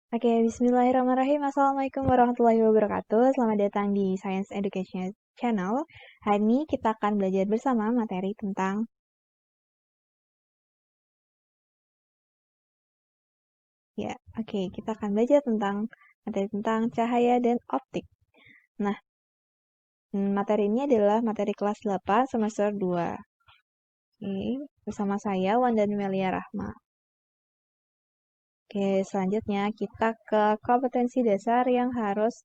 Oke, bismillahirrahmanirrahim. Assalamualaikum warahmatullahi wabarakatuh. Selamat datang di Science Education Channel. Hari ini kita akan belajar bersama materi tentang kita akan belajar tentang materi tentang cahaya dan optik. Nah, materi ini adalah materi kelas 8 semester 2. Oke, bersama saya Wanda Melia Rahma. Oke, selanjutnya kita ke kompetensi dasar yang harus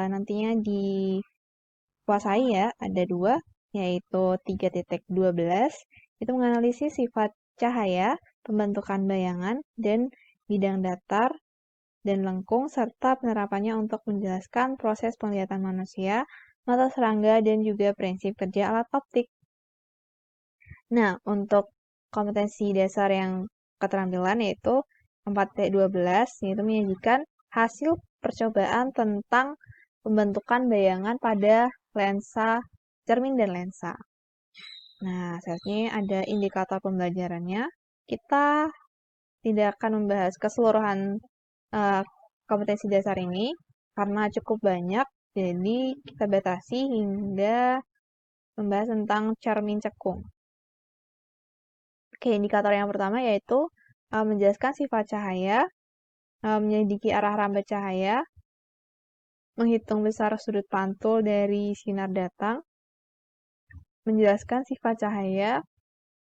nantinya dikuasai ya. Ada dua, yaitu 3.12. Itu menganalisis sifat cahaya, pembentukan bayangan, dan bidang datar dan lengkung, serta penerapannya untuk menjelaskan proses penglihatan manusia, mata serangga, dan juga prinsip kerja alat optik. Nah, untuk kompetensi dasar yang keterampilan yaitu 4T12, yaitu menyajikan hasil percobaan tentang pembentukan bayangan pada lensa cermin dan lensa. Nah, selanjutnya ada indikator pembelajarannya. Kita tidak akan membahas keseluruhan kompetensi dasar ini karena cukup banyak, jadi kita batasi hingga membahas tentang cermin cekung. Oke, indikator yang pertama yaitu menjelaskan sifat cahaya, menyelidiki arah rambat cahaya, menghitung besar sudut pantul dari sinar datang, menjelaskan sifat cahaya,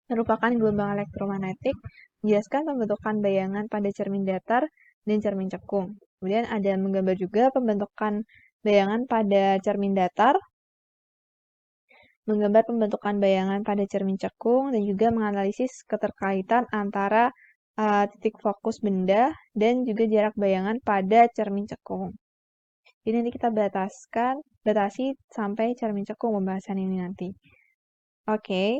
merupakan gelombang elektromagnetik, menjelaskan pembentukan bayangan pada cermin datar dan cermin cekung. Kemudian ada menggambar juga pembentukan bayangan pada cermin datar, menggambar pembentukan bayangan pada cermin cekung, dan juga menganalisis keterkaitan antara titik fokus benda dan juga jarak bayangan pada cermin cekung. Jadi nanti kita batasi sampai cermin cekung pembahasan ini nanti. Oke.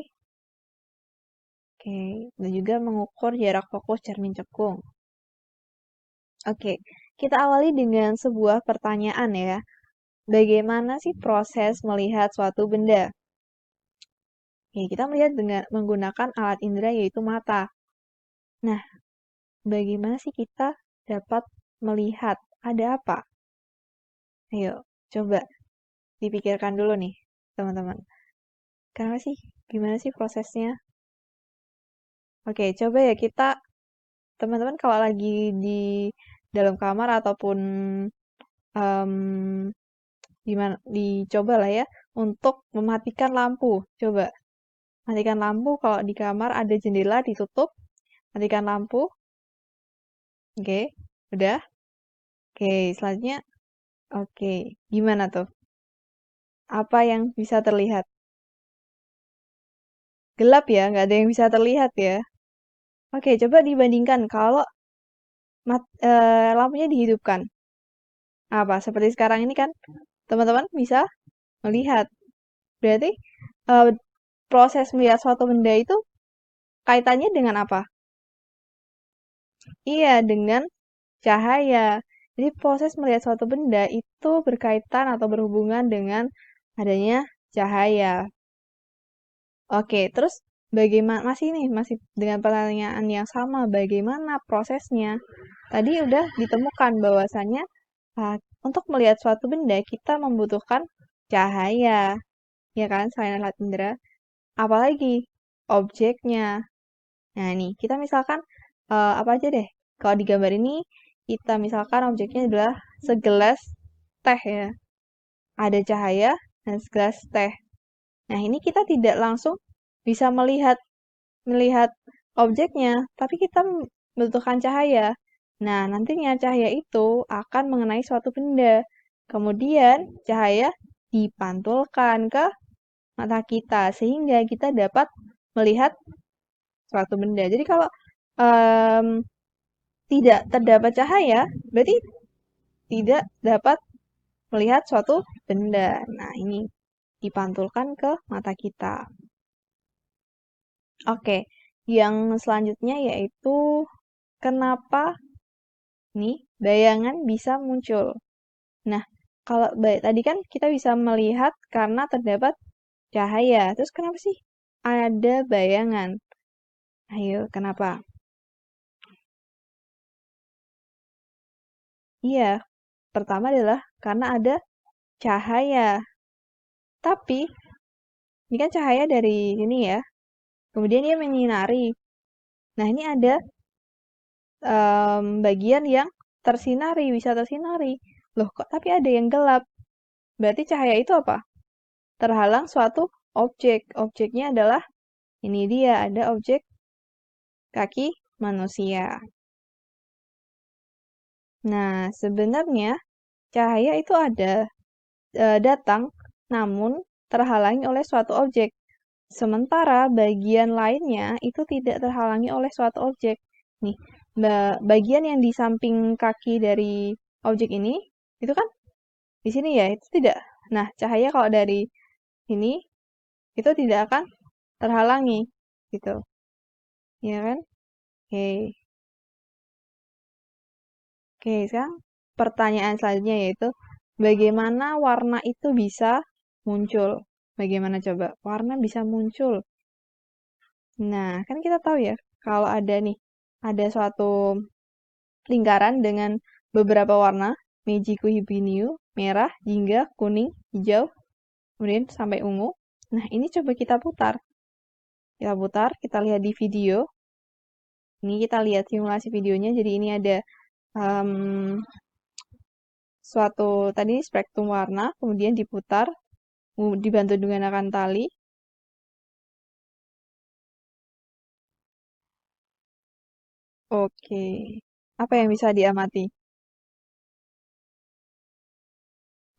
Dan juga mengukur jarak fokus cermin cekung. Oke, kita awali dengan sebuah pertanyaan ya. Bagaimana sih proses melihat suatu benda? Oke, kita melihat dengan menggunakan alat indera yaitu mata. Nah, bagaimana sih kita dapat melihat ada apa? Ayo, coba dipikirkan dulu nih, teman-teman. Kenapa sih? Gimana sih prosesnya? Oke, coba ya teman-teman kalau lagi di dalam kamar ataupun dicoba lah ya untuk mematikan lampu. Coba matikan lampu kalau di kamar ada jendela ditutup, matikan lampu. Oke, udah. Oke, selanjutnya. Oke, gimana tuh? Apa yang bisa terlihat? Gelap ya, nggak ada yang bisa terlihat ya. Oke, coba dibandingkan kalau lampunya dihidupkan. Apa? Seperti sekarang ini kan teman-teman bisa melihat. Berarti eh, proses melihat suatu benda itu kaitannya dengan apa? Iya, dengan cahaya. Jadi proses melihat suatu benda itu berkaitan atau berhubungan dengan adanya cahaya. Oke, terus bagaimana masih dengan pertanyaan yang sama, bagaimana prosesnya? Tadi udah ditemukan bahwasannya untuk melihat suatu benda kita membutuhkan cahaya, ya kan? Selain alat indera, apalagi objeknya. Nah, nih, kita misalkan apa aja deh. Kalau di gambar ini, kita misalkan objeknya adalah segelas teh ya. Ada cahaya dan segelas teh. Nah, ini kita tidak langsung bisa melihat objeknya, tapi kita membutuhkan cahaya. Nah, nantinya cahaya itu akan mengenai suatu benda. Kemudian, cahaya dipantulkan ke mata kita sehingga kita dapat melihat suatu benda. Jadi kalau em, tidak terdapat cahaya, berarti tidak dapat melihat suatu benda. Nah, ini dipantulkan ke mata kita. Oke, yang selanjutnya yaitu kenapa nih bayangan bisa muncul. Nah, kalau tadi kan kita bisa melihat karena terdapat cahaya. Terus kenapa sih ada bayangan? Ayo, kenapa? Iya, pertama adalah karena ada cahaya. Tapi, ini kan cahaya dari ini ya. Kemudian dia menyinari. Nah, ini ada bagian yang tersinari, bisa tersinari. Loh, kok tapi ada yang gelap? Berarti cahaya itu apa? Terhalang suatu objek. Objeknya adalah, ini dia, ada objek kaki manusia. Nah, sebenarnya cahaya itu ada datang, namun terhalangi oleh suatu objek. Sementara bagian lainnya itu tidak terhalangi oleh suatu objek. Nih, bagian yang di samping kaki dari objek ini, itu kan di sini ya, itu tidak. Nah, cahaya kalau dari ini, itu tidak akan terhalangi, gitu. Ya kan? Oke. Oke, sekarang pertanyaan selanjutnya yaitu, bagaimana warna itu bisa muncul? Bagaimana coba? Warna bisa muncul. Nah, kan kita tahu ya, kalau ada nih, ada suatu lingkaran dengan beberapa warna, Meiji Kuhibiniu, merah, jingga, kuning, hijau, kemudian sampai ungu. Nah, ini coba kita putar. Kita putar, kita lihat di video. Ini kita lihat simulasi videonya. Jadi ini ada em, suatu tadi spektrum warna, kemudian diputar, dibantu menggunakan tali. Oke, apa yang bisa diamati?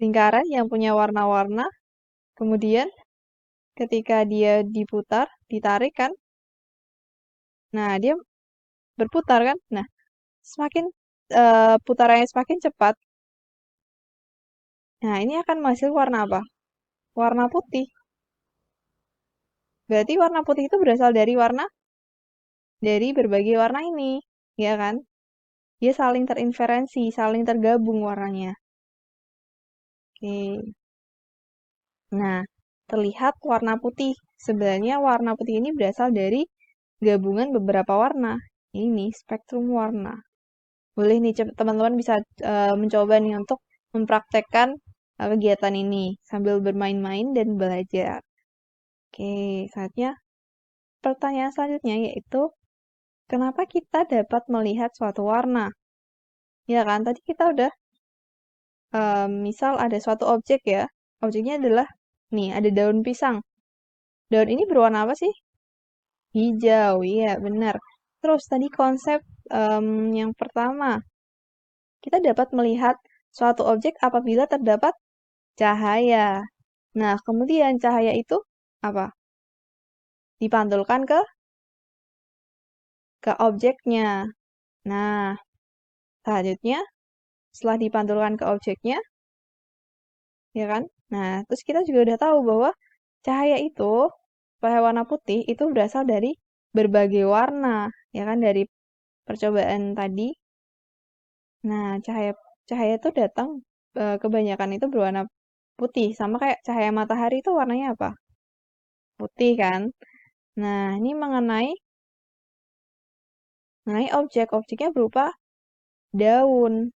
Lingkaran yang punya warna-warna, kemudian ketika dia diputar, ditarik kan, nah dia berputar kan. Nah, semakin putarannya semakin cepat, nah ini akan menghasilkan warna apa? Warna putih. Berarti warna putih itu berasal dari berbagai warna ini, ya kan? Dia saling terinferensi, saling tergabung warnanya. Oke. Nah, terlihat warna putih. Sebenarnya warna putih ini berasal dari gabungan beberapa warna. Ini spektrum warna. Boleh nih teman-teman bisa mencoba nih untuk mempraktekkan kegiatan ini sambil bermain-main dan belajar. Oke, saatnya pertanyaan selanjutnya yaitu kenapa kita dapat melihat suatu warna? Ya kan, tadi kita udah misal ada suatu objek ya. Objeknya adalah nih, ada daun pisang. Daun ini berwarna apa sih? Hijau, iya benar. Terus tadi konsep yang pertama, kita dapat melihat suatu objek apabila terdapat cahaya. Nah, kemudian cahaya itu apa? Dipantulkan ke objeknya. Nah, selanjutnya setelah dipantulkan ke objeknya, ya kan? Nah, terus kita juga udah tahu bahwa cahaya itu, cahaya warna putih itu berasal dari berbagai warna, ya kan? Dari percobaan tadi. Nah, cahaya cahaya itu datang kebanyakan itu berwarna putih, sama kayak cahaya matahari itu warnanya apa? Putih kan? Nah, ini mengenai objek, objeknya berupa daun.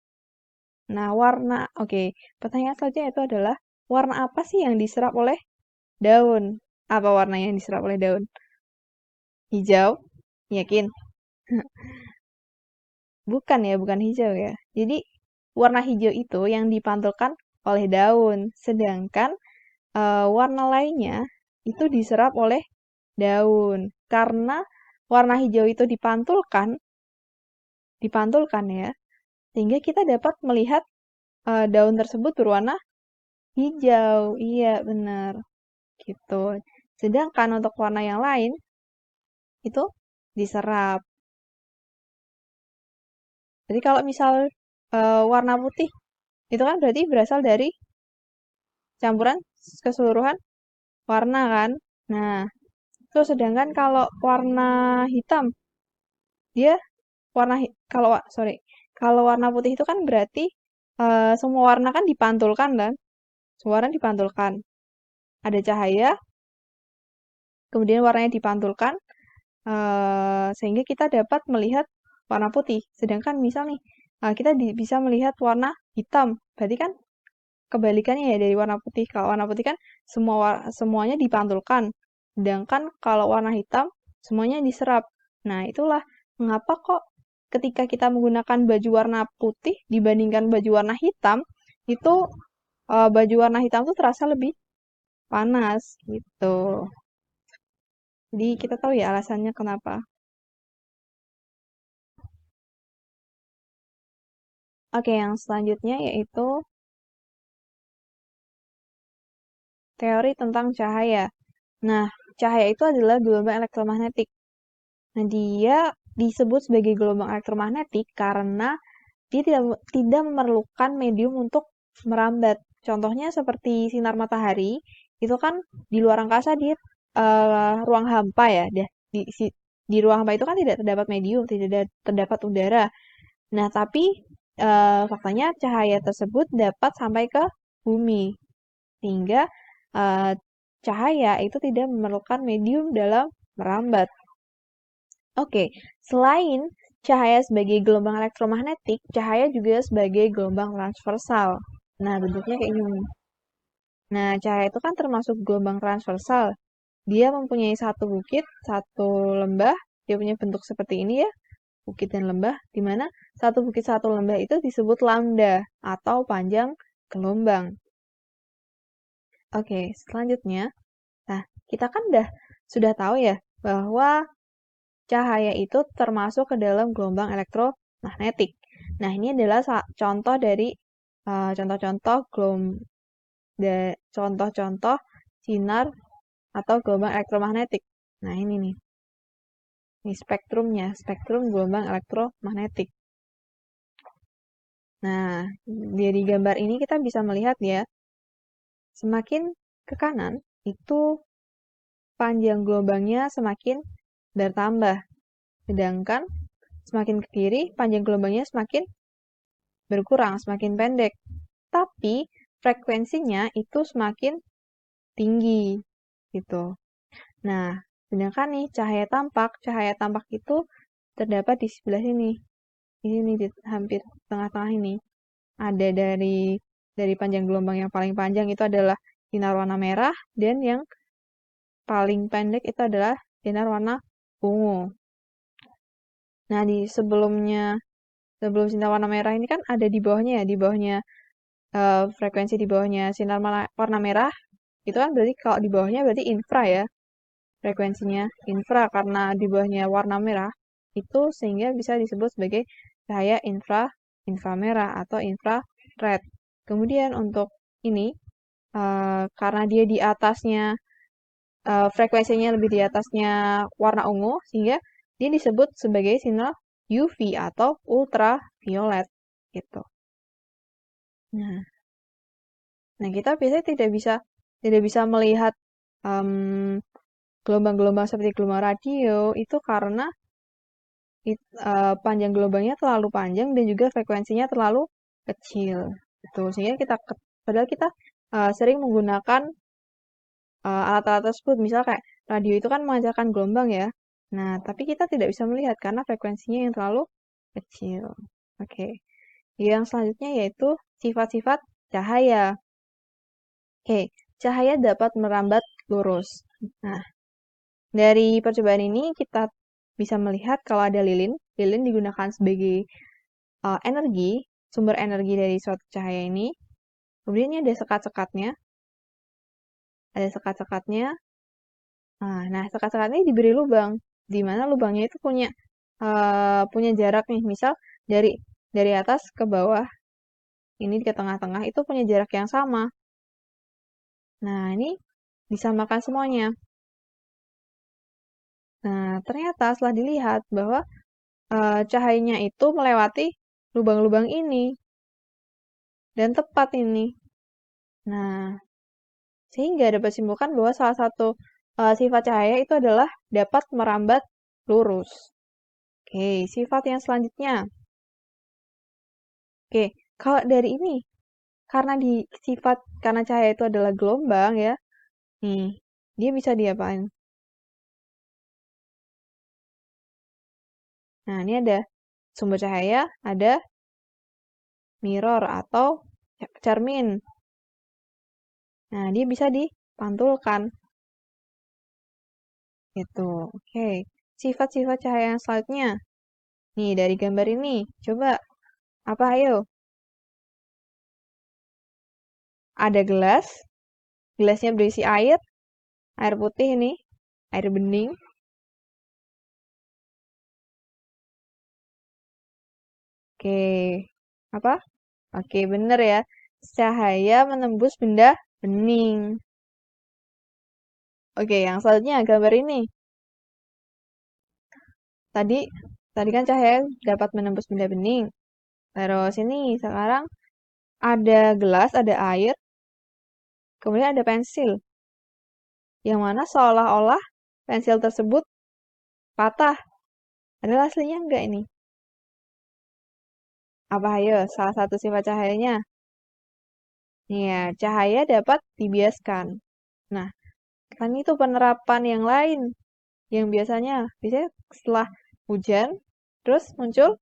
Nah, warna, oke. Pertanyaan selanjutnya itu adalah warna apa sih yang diserap oleh daun? Apa warna yang diserap oleh daun? Hijau? Yakin? Bukan ya, bukan hijau ya. Jadi, warna hijau itu yang dipantulkan oleh daun, sedangkan warna lainnya itu diserap oleh daun. Karena warna hijau itu dipantulkan ya, sehingga kita dapat melihat daun tersebut berwarna hijau. Iya, benar. Gitu. Sedangkan untuk warna yang lain itu diserap. Jadi kalau misal warna putih itu kan berarti berasal dari campuran keseluruhan warna kan. Nah, terus sedangkan kalau warna hitam dia kalau sorry, kalau warna putih itu kan berarti semua warna kan dipantulkan kan? Semua warna dipantulkan. Ada cahaya, kemudian warnanya dipantulkan, sehingga kita dapat melihat warna putih. Sedangkan misal nih, kita bisa melihat warna hitam. Berarti kan kebalikannya ya dari warna putih. Kalau warna putih kan semuanya dipantulkan. Sedangkan kalau warna hitam semuanya diserap. Nah, itulah mengapa kok ketika kita menggunakan baju warna putih dibandingkan baju warna hitam, itu baju warna hitam tuh terasa lebih panas gitu. Jadi kita tahu ya alasannya kenapa. Oke, yang selanjutnya yaitu teori tentang cahaya. Nah, cahaya itu adalah gelombang elektromagnetik. Nah, dia disebut sebagai gelombang elektromagnetik karena dia tidak memerlukan medium untuk merambat. Contohnya seperti sinar matahari, itu kan di luar angkasa dia ruang hampa ya. Di ruang hampa itu kan tidak terdapat medium, tidak terdapat udara. Nah, tapi faktanya cahaya tersebut dapat sampai ke bumi. Sehingga eh, cahaya itu tidak memerlukan medium dalam merambat. Oke, selain cahaya sebagai gelombang elektromagnetik, cahaya juga sebagai gelombang transversal. Nah, bentuknya kayak gini. Nah, cahaya itu kan termasuk gelombang transversal. Dia mempunyai satu bukit, satu lembah. Dia punya bentuk seperti ini ya, bukit dan lembah, di mana satu bukit satu lembah itu disebut lambda atau panjang gelombang. Oke, selanjutnya, nah kita kan sudah tahu ya bahwa cahaya itu termasuk ke dalam gelombang elektromagnetik. Nah, ini adalah contoh dari contoh-contoh contoh-contoh sinar atau gelombang elektromagnetik. Nah, ini nih. Ini spektrumnya, spektrum gelombang elektromagnetik. Nah, dari gambar ini kita bisa melihat ya, semakin ke kanan itu panjang gelombangnya semakin bertambah. Sedangkan semakin ke kiri, panjang gelombangnya semakin berkurang, semakin pendek. Tapi frekuensinya itu semakin tinggi gitu. Nah, sedangkan nih cahaya tampak itu terdapat di sebelah sini. Ini di hampir tengah-tengah ini. Ada dari panjang gelombang yang paling panjang itu adalah sinar warna merah dan yang paling pendek itu adalah sinar warna ungu. Nah, sebelum sinar warna merah ini kan ada di bawahnya ya, di bawahnya frekuensi di bawahnya sinar warna merah itu kan berarti kalau di bawahnya berarti infra ya frekuensinya infra karena di bawahnya warna merah itu sehingga bisa disebut sebagai cahaya inframerah atau infrared. Kemudian untuk ini karena dia di atasnya frekuensinya lebih di atasnya warna ungu sehingga dia disebut sebagai sinar UV atau ultraviolet gitu. Nah, kita biasanya tidak bisa melihat gelombang-gelombang seperti gelombang radio itu karena panjang gelombangnya terlalu panjang dan juga frekuensinya terlalu kecil. Gitu. Sehingga padahal kita sering menggunakan alat-alat tersebut. Misal kayak radio itu kan memancarkan gelombang ya. Nah, tapi kita tidak bisa melihat karena frekuensinya yang terlalu kecil. Oke. Yang selanjutnya yaitu sifat-sifat cahaya. Oke, cahaya dapat merambat lurus. Nah, dari percobaan ini kita bisa melihat kalau ada lilin. Lilin digunakan sebagai sumber energi dari suatu cahaya ini. Kemudian ini ada sekat-sekatnya. Ada sekat-sekatnya. Nah, sekat-sekat ini diberi lubang. Di mana lubangnya itu punya jarak nih. Misal dari atas ke bawah, ini ke tengah-tengah itu punya jarak yang sama. Nah, ini disamakan semuanya. Nah, ternyata setelah dilihat bahwa cahayanya itu melewati lubang-lubang ini dan tepat ini. Nah, sehingga dapat simpulkan bahwa salah satu sifat cahaya itu adalah dapat merambat lurus. Oke, sifat yang selanjutnya. Oke, kalau dari ini karena cahaya itu adalah gelombang ya. Nih, dia bisa diapain? Nah, ini ada sumber cahaya, ada mirror atau cermin. Nah, dia bisa dipantulkan. Gitu. Oke. Sifat-sifat cahaya yang selanjutnya. Nih, dari gambar ini. Coba, apa ayo? Ada gelas. Gelasnya berisi air. Air putih ini. Air bening. Oke. Apa? Oke, bener ya. Cahaya menembus benda bening. Oke, yang selanjutnya gambar ini. Tadi tadi kan cahaya dapat menembus benda bening. Terus ini sekarang ada gelas, ada air, kemudian ada pensil. Yang mana seolah-olah pensil tersebut patah. Padahal aslinya enggak ini. Apa ayo salah satu sifat cahayanya? Nih ya, cahaya dapat dibiaskan. Nah, kan itu penerapan yang lain. Yang biasanya setelah hujan, terus muncul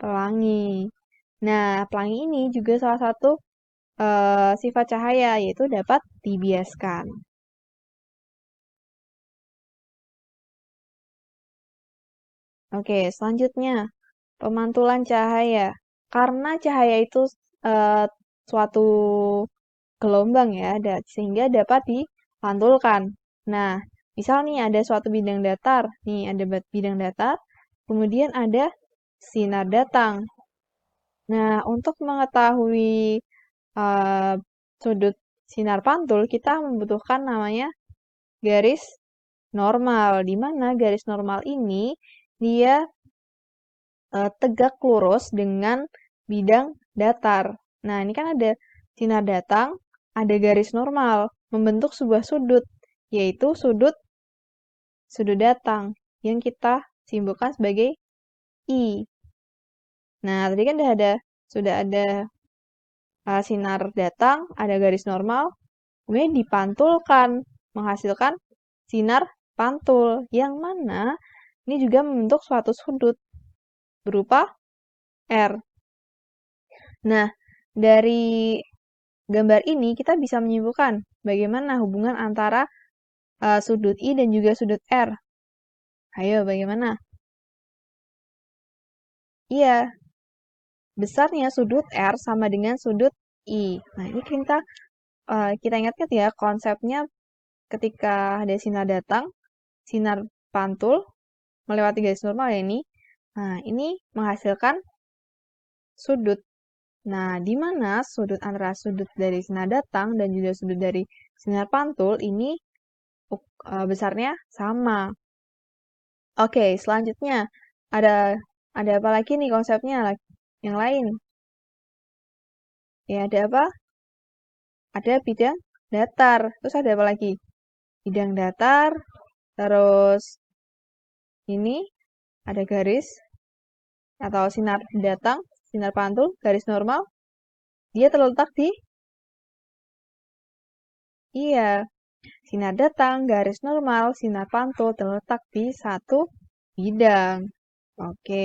pelangi. Nah, pelangi ini juga salah satu sifat cahaya, yaitu dapat dibiaskan. Oke, selanjutnya pemantulan cahaya. Karena cahaya itu eh, suatu gelombang ya, sehingga dapat dipantulkan. Nah, misal nih ada suatu bidang datar, nih ada bidang datar, kemudian ada sinar datang. Nah, untuk mengetahui eh, sudut sinar pantul, kita membutuhkan namanya garis normal, di mana garis normal ini dia tegak lurus dengan bidang datar. Nah, ini kan ada sinar datang, ada garis normal, membentuk sebuah sudut, yaitu sudut sudut datang yang kita simbolkan sebagai I. Nah, tadi kan sudah ada sinar datang, ada garis normal, kemudian dipantulkan, menghasilkan sinar pantul, yang mana ini juga membentuk suatu sudut berupa R. Nah, dari gambar ini kita bisa menyimpulkan bagaimana hubungan antara sudut I dan juga sudut R. Ayo, bagaimana? Iya, besarnya sudut R sama dengan sudut I. Nah, ini kita ingat-ingat ya konsepnya ketika ada sinar datang, sinar pantul melewati garis normal ya ini. Nah, ini menghasilkan sudut. Nah, di mana sudut antara sudut dari sinar datang dan juga sudut dari sinar pantul ini besarnya sama. Oke, selanjutnya ada ada apa lagi nih konsepnya yang lain? Ya, ada apa? Ada bidang datar. Terus ada apa lagi? Bidang datar, terus ini ada garis atau sinar datang, sinar pantul, garis normal. Dia terletak di iya, sinar datang, garis normal, sinar pantul terletak di satu bidang. Oke.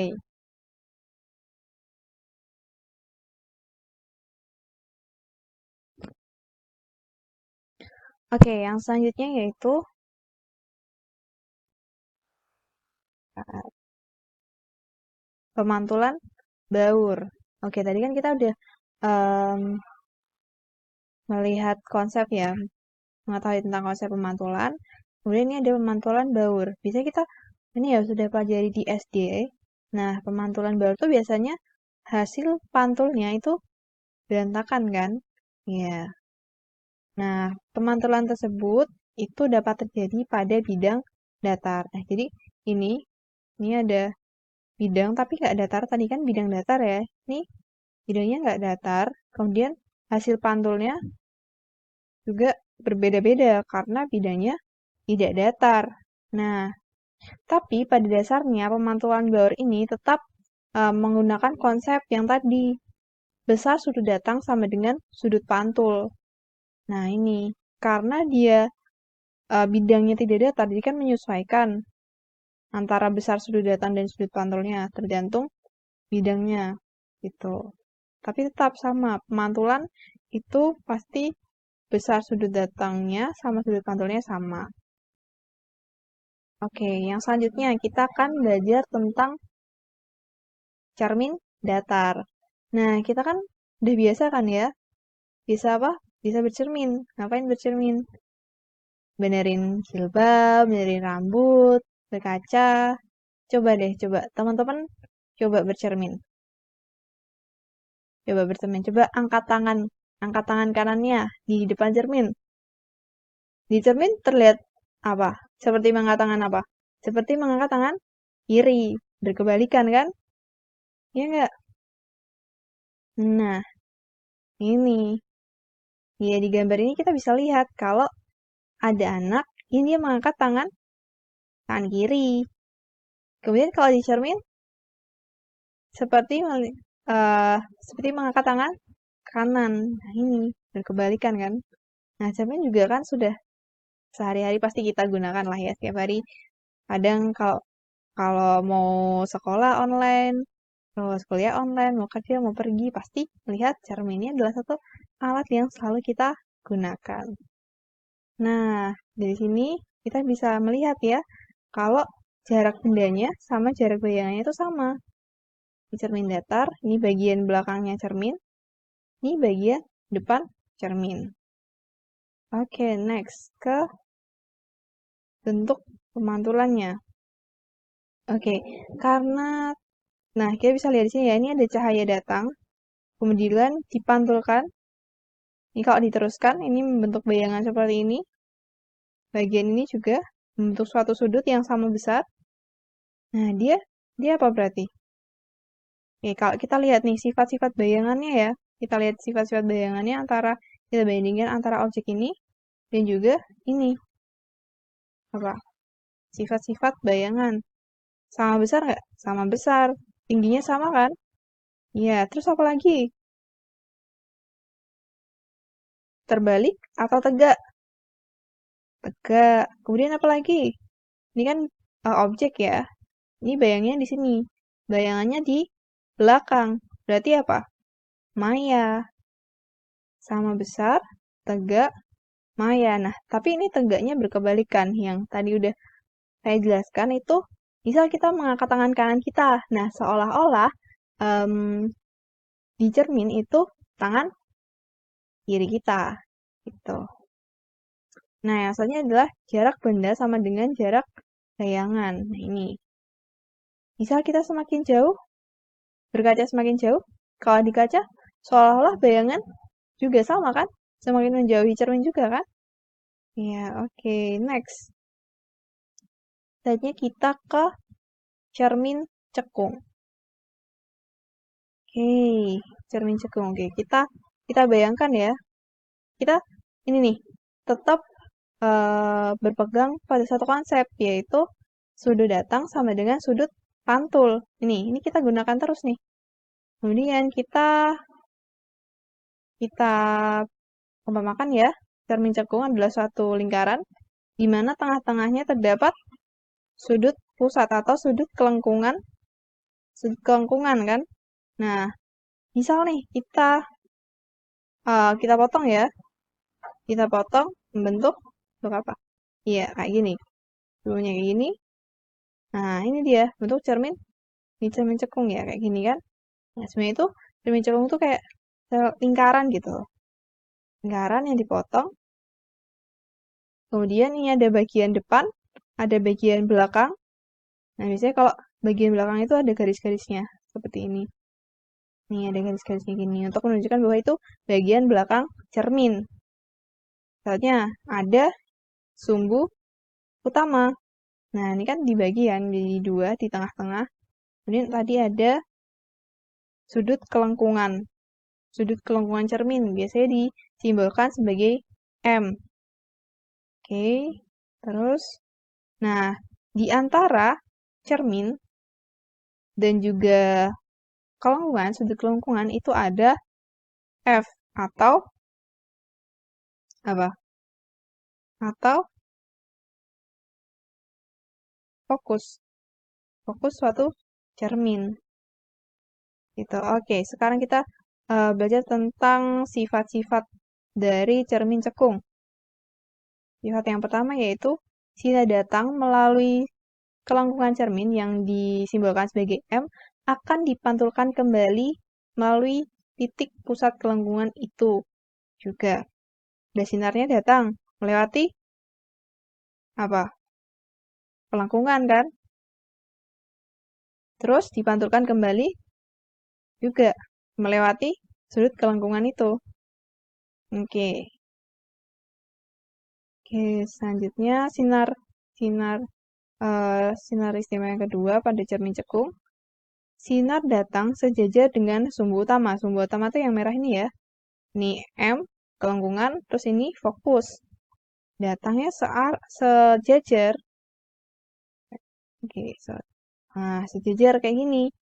Oke, yang selanjutnya yaitu uh, pemantulan baur. Oke, tadi kan kita udah em, melihat konsep ya, mengetahui tentang konsep pemantulan. Kemudian ini ada pemantulan baur. Bisa kita ini ya sudah pelajari di SD. Nah, pemantulan baur itu biasanya hasil pantulnya itu berantakan kan? Ya. Nah, pemantulan tersebut itu dapat terjadi pada bidang datar. Nah, jadi ini ini ada bidang tapi nggak datar. Tadi kan bidang datar ya. Ini bidangnya nggak datar. Kemudian hasil pantulnya juga berbeda-beda karena bidangnya tidak datar. Nah, tapi pada dasarnya pemantulan baur ini tetap menggunakan konsep yang tadi. Besar sudut datang sama dengan sudut pantul. Nah, ini karena dia bidangnya tidak datar, jadi kan menyesuaikan antara besar sudut datang dan sudut pantulnya tergantung bidangnya gitu. Tapi tetap sama, pemantulan itu pasti besar sudut datangnya sama sudut pantulnya sama. Oke, yang selanjutnya kita akan belajar tentang cermin datar. Nah, kita kan udah biasa kan ya? Bisa apa? Bisa bercermin. Ngapain bercermin? Benerin jilbab, benerin rambut, berkaca. Coba deh, coba. Teman-teman coba bercermin. Coba bercermin. Coba angkat tangan. Angkat tangan kanannya di depan cermin. Di cermin terlihat apa? Seperti mengangkat tangan apa? Seperti mengangkat tangan kiri. Berkebalikan kan? Iya nggak? Nah, ini. Ya, di gambar ini kita bisa lihat kalau ada anak, ini dia mengangkat tangan kiri. Kemudian kalau di cermin, seperti seperti mengangkat tangan kanan. Nah, ini berkebalikan kan? Nah, cermin juga kan sudah sehari-hari pasti kita gunakan lah ya setiap hari. Kadang kalau kalau mau sekolah online, terus kuliah online, mau kerja, mau pergi, pasti melihat cermin ini adalah satu alat yang selalu kita gunakan. Nah, dari sini kita bisa melihat ya, kalau jarak bendanya sama jarak bayangannya itu sama. Di cermin datar, ini bagian belakangnya cermin, ini bagian depan cermin. Oke, next ke bentuk pemantulannya. Oke, karena, nah kita bisa lihat di sini ya, ini ada cahaya datang, kemudian dipantulkan. Ini kalau diteruskan, ini membentuk bayangan seperti ini. Bagian ini juga membentuk suatu sudut yang sama besar. Nah, dia apa berarti? Oke, kalau kita lihat nih sifat-sifat bayangannya ya, kita lihat sifat-sifat bayangannya kita bandingkan antara objek ini dan juga ini. Apa? Sifat-sifat bayangan. Sama besar nggak? Sama besar. Tingginya sama kan? Iya, terus apa lagi? Terbalik atau tegak? Tegak. Kemudian apa lagi? Ini kan objek ya. Ini bayangnya di sini. Bayangannya di belakang. Berarti apa? Maya. Sama besar, tegak, maya. Nah, tapi ini tegaknya berkebalikan. Yang tadi udah saya jelaskan itu, misal kita mengangkat tangan kanan kita. Nah, seolah-olah em, di cermin itu tangan kiri kita. Gitu. Nah, yang selanjutnya adalah jarak benda sama dengan jarak bayangan. Nah, ini. Misal kita semakin jauh, berkaca semakin jauh, kalau di kaca, seolah-olah bayangan juga sama kan? Semakin menjauhi cermin juga kan? Ya, oke. Next. Selanjutnya kita ke cermin cekung. Oke, cermin cekung. Oke, kita bayangkan ya. Kita ini nih tetap berpegang pada satu konsep yaitu sudut datang sama dengan sudut pantul. Ini kita gunakan terus nih. Kemudian kita umpamakan ya, cermin cekung adalah suatu lingkaran di mana tengah-tengahnya terdapat sudut pusat atau sudut kelengkungan kan. Nah, misal nih kita potong ya, kita potong membentuk apa? Iya, kayak gini. Dulunya kayak gini. Nah, ini dia bentuk cermin. Ini cermin cekung ya, kayak gini kan. Nah, sebenarnya itu cermin cekung itu kayak lingkaran gitu. Lingkaran yang dipotong. Kemudian ini ada bagian depan, ada bagian belakang. Nah, biasanya kalau bagian belakang itu ada garis-garisnya seperti ini. Nih, ada garis-garisnya gini untuk menunjukkan bahwa itu bagian belakang cermin. Misalnya ada sumbu utama. Nah, ini kan dibagi kan jadi dua di tengah-tengah. Kemudian tadi ada sudut kelengkungan. Sudut kelengkungan cermin biasanya disimbolkan sebagai M. Oke, terus. Nah, di antara cermin dan juga kelengkungan, sudut kelengkungan itu ada F atau apa? Atau fokus. Fokus suatu cermin. Gitu. Oke, sekarang kita belajar tentang sifat-sifat dari cermin cekung. Sifat yang pertama yaitu sinar datang melalui kelengkungan cermin yang disimbolkan sebagai M akan dipantulkan kembali melalui titik pusat kelengkungan itu juga. Dan sinarnya datang melewati apa? Kelengkungan kan? Terus dipantulkan kembali juga melewati sudut kelengkungan itu. Oke. Oke, selanjutnya sinar sinar sinar istimewa yang kedua pada cermin cekung. Sinar datang sejajar dengan sumbu utama. Sumbu utama itu yang merah ini ya. Ini M, kelengkungan, terus ini fokus. Datangnya sejajar. Oke, nah, sejajar kayak gini.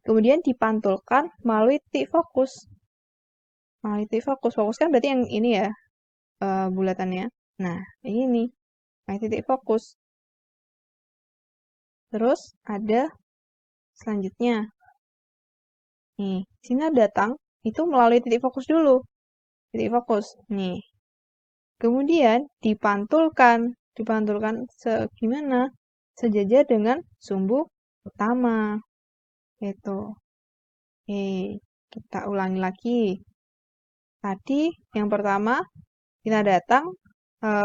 Kemudian dipantulkan melalui titik fokus. Melalui titik fokus. Fokus kan berarti yang ini ya, bulatannya. Nah, ini. Nah, titik fokus. Terus ada selanjutnya. Nih, sinar datang itu melalui titik fokus dulu. Titik fokus. Nih. Kemudian dipantulkan. Dipantulkan gimana? Sejajar dengan sumbu utama. Itu. Oke, kita ulangi lagi. Tadi yang pertama, sinar datang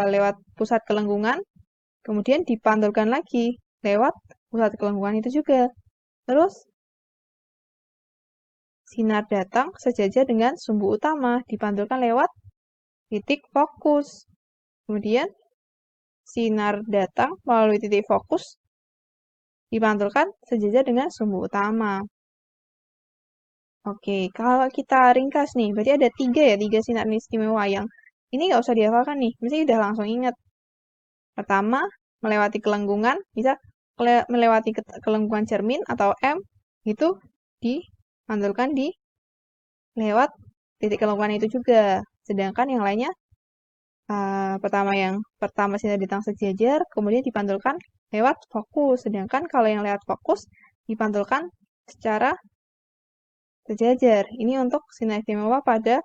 lewat pusat kelengkungan, kemudian dipantulkan lagi lewat pusat kelengkungan itu juga. Terus, sinar datang sejajar dengan sumbu utama, dipantulkan lewat titik fokus. Kemudian, sinar datang melalui titik fokus, dipantulkan sejajar dengan sumbu utama. Oke, kalau kita ringkas nih, berarti ada tiga sinar istimewa yang ini nggak usah dihafalkan nih, mesti udah langsung ingat. Pertama, melewati kelengkungan, bisa melewati kelengkungan cermin atau M, itu dipantulkan di lewat titik kelengkungan itu juga. Sedangkan yang lainnya, pertama sinar datang sejajar, kemudian dipantulkan lewat fokus. Sedangkan kalau yang lewat fokus, dipantulkan secara sejajar. Ini untuk sinar istimewa pada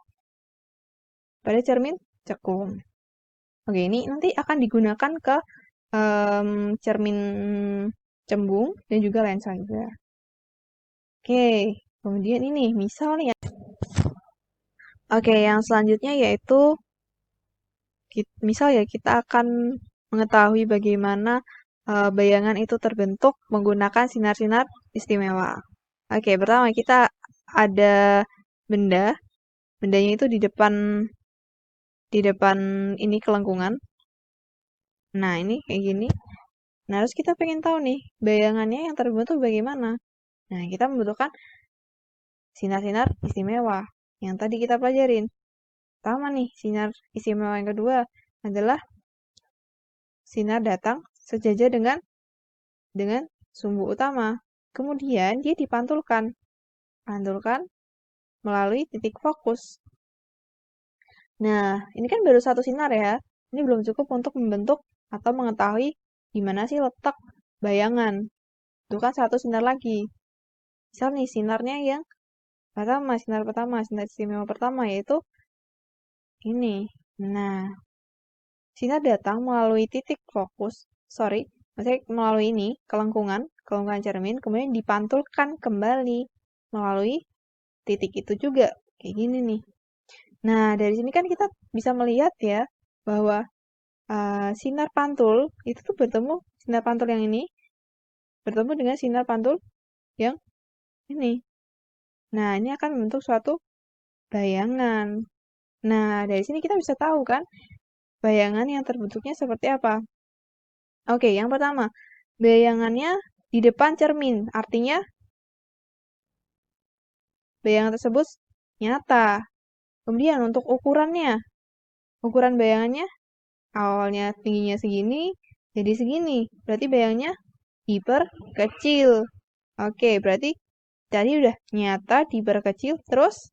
cermin cekung. Oke, ini nanti akan digunakan ke cermin cembung dan juga lensa juga. Oke, kemudian ini misal nih ya. Oke, yang selanjutnya yaitu misal ya kita akan mengetahui bagaimana bayangan itu terbentuk menggunakan sinar-sinar istimewa. Oke, pertama kita ada benda. Bendanya itu di depan ini kelengkungan. Nah, ini kayak gini. Nah, terus kita pengen tahu nih, bayangannya yang terbentuk bagaimana. Nah, kita membutuhkan sinar-sinar istimewa yang tadi kita pelajarin. Pertama nih, sinar istimewa yang kedua adalah sinar datang sejajar dengan sumbu utama. Kemudian dia dipantulkan. Pantulkan melalui titik fokus. Nah, ini kan baru satu sinar ya. Ini belum cukup untuk membentuk atau mengetahui di mana sih letak bayangan. Itu kan satu sinar lagi. Misal nih sinarnya yang sinar istimewa pertama yaitu ini. Nah, sinar datang melalui titik fokus, maksudnya melalui ini, kelengkungan cermin, kemudian dipantulkan kembali melalui titik itu juga. Kayak gini nih. Nah, dari sini kan kita bisa melihat ya, bahwa sinar pantul itu tuh sinar pantul yang ini, bertemu dengan sinar pantul yang ini. Nah, ini akan membentuk suatu bayangan. Nah, dari sini kita bisa tahu kan, bayangan yang terbentuknya seperti apa. Oke, yang pertama, bayangannya di depan cermin, artinya bayangan tersebut nyata. Kemudian untuk ukuran bayangannya awalnya tingginya segini, jadi segini. Berarti bayangannya diperkecil. Oke, berarti tadi udah nyata diperkecil, terus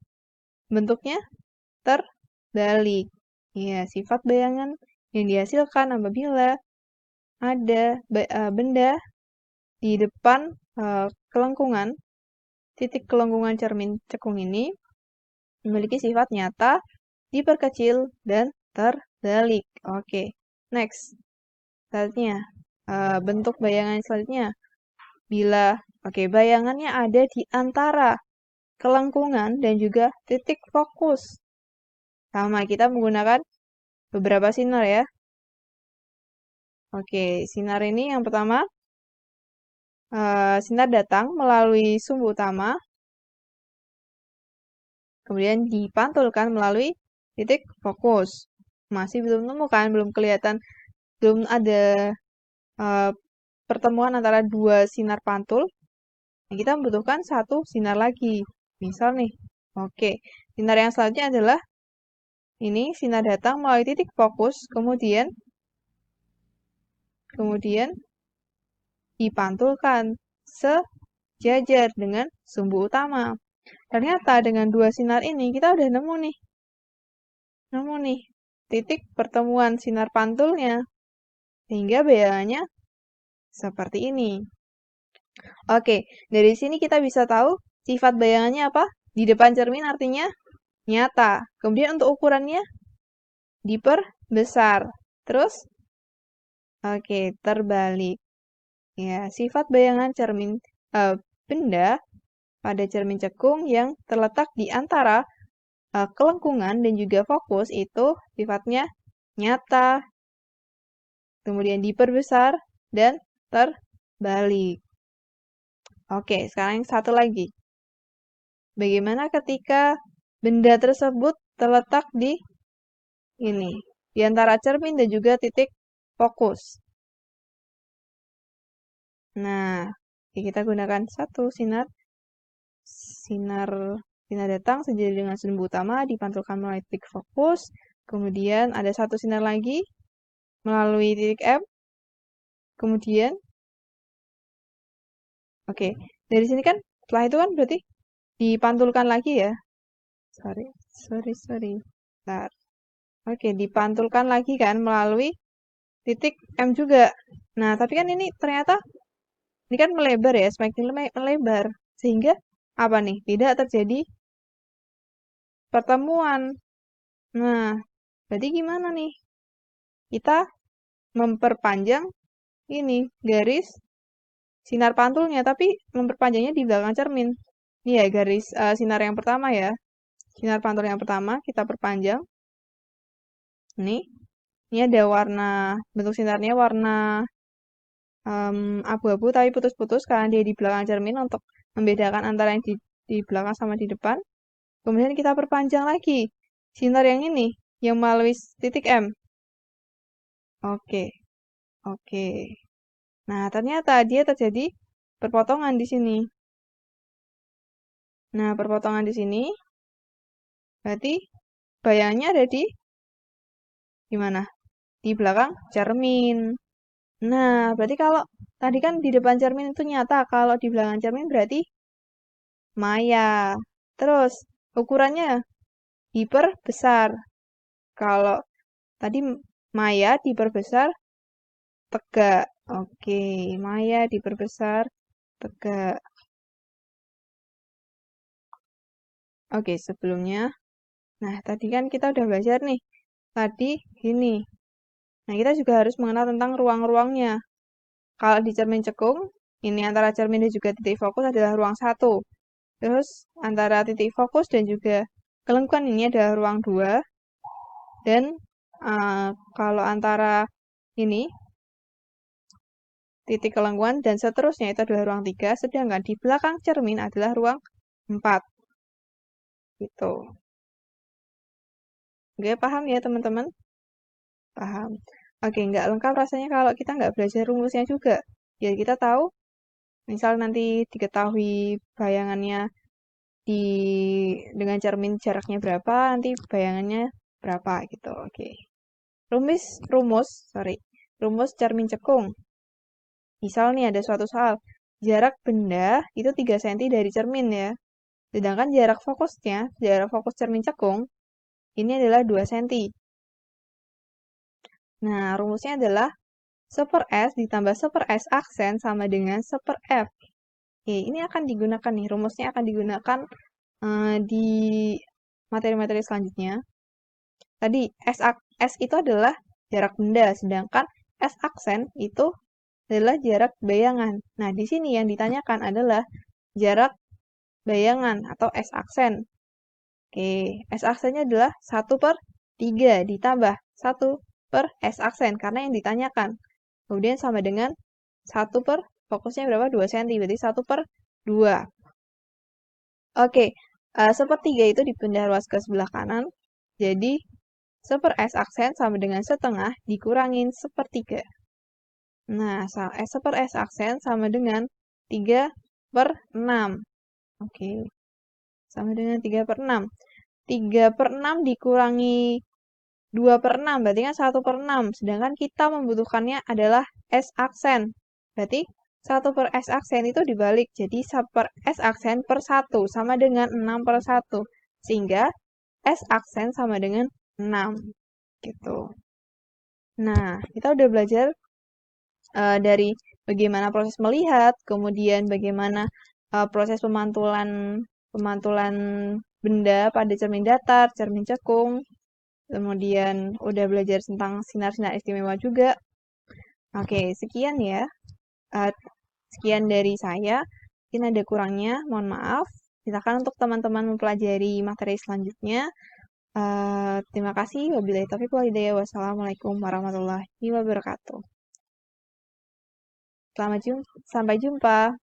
bentuknya terbalik. Ya, sifat bayangan yang dihasilkan apabila ada benda di depan kelengkungan, titik kelengkungan cermin cekung ini, memiliki sifat nyata, diperkecil, dan terbalik. Oke, next. Selanjutnya, bentuk bayangan selanjutnya. Bila, bayangannya ada di antara kelengkungan dan juga titik fokus. Sama, kita menggunakan beberapa sinar ya. Oke, sinar ini yang pertama, sinar datang melalui sumbu utama, kemudian dipantulkan melalui titik fokus. Masih belum menemukan, belum kelihatan, belum ada pertemuan antara dua sinar pantul. Nah, kita membutuhkan satu sinar lagi. Misal nih, sinar yang selanjutnya adalah ini sinar datang melalui titik fokus, kemudian dipantulkan sejajar dengan sumbu utama. Ternyata dengan dua sinar ini kita udah nemu nih titik pertemuan sinar pantulnya. Sehingga bayangannya seperti ini. Oke, dari sini kita bisa tahu sifat bayangannya apa? Di depan cermin artinya nyata. Kemudian untuk ukurannya diperbesar. Terus, terbalik. Ya, sifat bayangan benda pada cermin cekung yang terletak di antara kelengkungan dan juga fokus itu sifatnya nyata, kemudian diperbesar, dan terbalik. Oke, sekarang yang satu lagi. Bagaimana ketika benda tersebut terletak di antara cermin dan juga titik fokus? Nah, kita gunakan satu sinar datang sejajar dengan sumbu utama dipantulkan melalui titik fokus. Kemudian ada satu sinar lagi melalui titik M. Kemudian, dari sini kan setelah itu kan berarti dipantulkan lagi ya. Sorry. Bentar. Dipantulkan lagi kan melalui titik M juga. Nah, tapi kan ini ternyata ini kan melebar ya, semakin melebar. Sehingga apa nih? Tidak terjadi pertemuan. Nah, berarti gimana nih? Kita memperpanjang ini garis sinar pantulnya, tapi memperpanjangnya di belakang cermin. Ini ya garis sinar yang pertama ya. Sinar pantul yang pertama kita perpanjang. Ini ada warna, bentuk sinarnya warna abu-abu tapi putus-putus karena dia di belakang cermin untuk membedakan antara yang di belakang sama di depan. Kemudian kita perpanjang lagi sinar yang ini, yang melalui titik M. Oke. Nah, ternyata dia terjadi perpotongan di sini. Nah, perpotongan di sini berarti bayangannya ada di mana? Di belakang cermin. Nah, berarti kalau tadi kan di depan cermin itu nyata, kalau di belakang cermin berarti maya. Terus ukurannya diperbesar. Kalau tadi maya diperbesar tegak. Maya diperbesar tegak. Sebelumnya. Nah, tadi kan kita udah belajar nih. Tadi gini. Nah, kita juga harus mengenal tentang ruang-ruangnya. Kalau di cermin cekung, ini antara cermin dan juga titik fokus adalah ruang 1. Terus antara titik fokus dan juga kelengkungan ini adalah ruang 2. Dan kalau antara ini titik kelengkungan dan seterusnya itu adalah ruang 3. Sedangkan di belakang cermin adalah ruang 4. Gitu. Oke, paham ya teman-teman? Paham. Nggak lengkap rasanya kalau kita nggak belajar rumusnya juga. Biar kita tahu, misal nanti diketahui bayangannya dengan cermin jaraknya berapa, nanti bayangannya berapa gitu. Rumus cermin cekung. Misal nih ada suatu soal, jarak benda itu 3 cm dari cermin ya. Sedangkan jarak fokus cermin cekung, ini adalah 2 cm. Nah, rumusnya adalah 1/S ditambah 1/S aksen sama dengan 1/F. Ini akan digunakan nih, rumusnya akan digunakan di materi-materi selanjutnya. Tadi S itu adalah jarak benda, sedangkan S aksen itu adalah jarak bayangan. Nah, di sini yang ditanyakan adalah jarak bayangan atau S aksen. Oke, S aksennya adalah 1/3 ditambah 1/S aksen, karena yang ditanyakan. Kemudian sama dengan 1 per, fokusnya berapa? 2 cm, berarti 1/2. Oke, 1/3 itu dipindah ruas ke sebelah kanan, jadi 1/S aksen sama dengan setengah dikurangin 1/3. Nah, 1/S aksen sama dengan 3/6. Oke, sama dengan 3/6. 3/6 dikurangi 2/6, berarti kan 1/6. Sedangkan kita membutuhkannya adalah S aksen. Berarti 1/S aksen itu dibalik. Jadi 1/S aksen per 1 sama dengan 6/1. Sehingga S aksen sama dengan 6. Gitu. Nah, kita udah belajar dari bagaimana proses melihat, kemudian bagaimana proses pemantulan benda pada cermin datar, cermin cekung, kemudian udah belajar tentang sinar-sinar istimewa juga. Oke, sekian ya. Sekian dari saya. Mungkin ada kurangnya, mohon maaf. Silakan untuk teman-teman mempelajari materi selanjutnya. Terima kasih. Wabillahi taufiq wal hidayah. Wassalamualaikum warahmatullahi wabarakatuh. Sampai jumpa.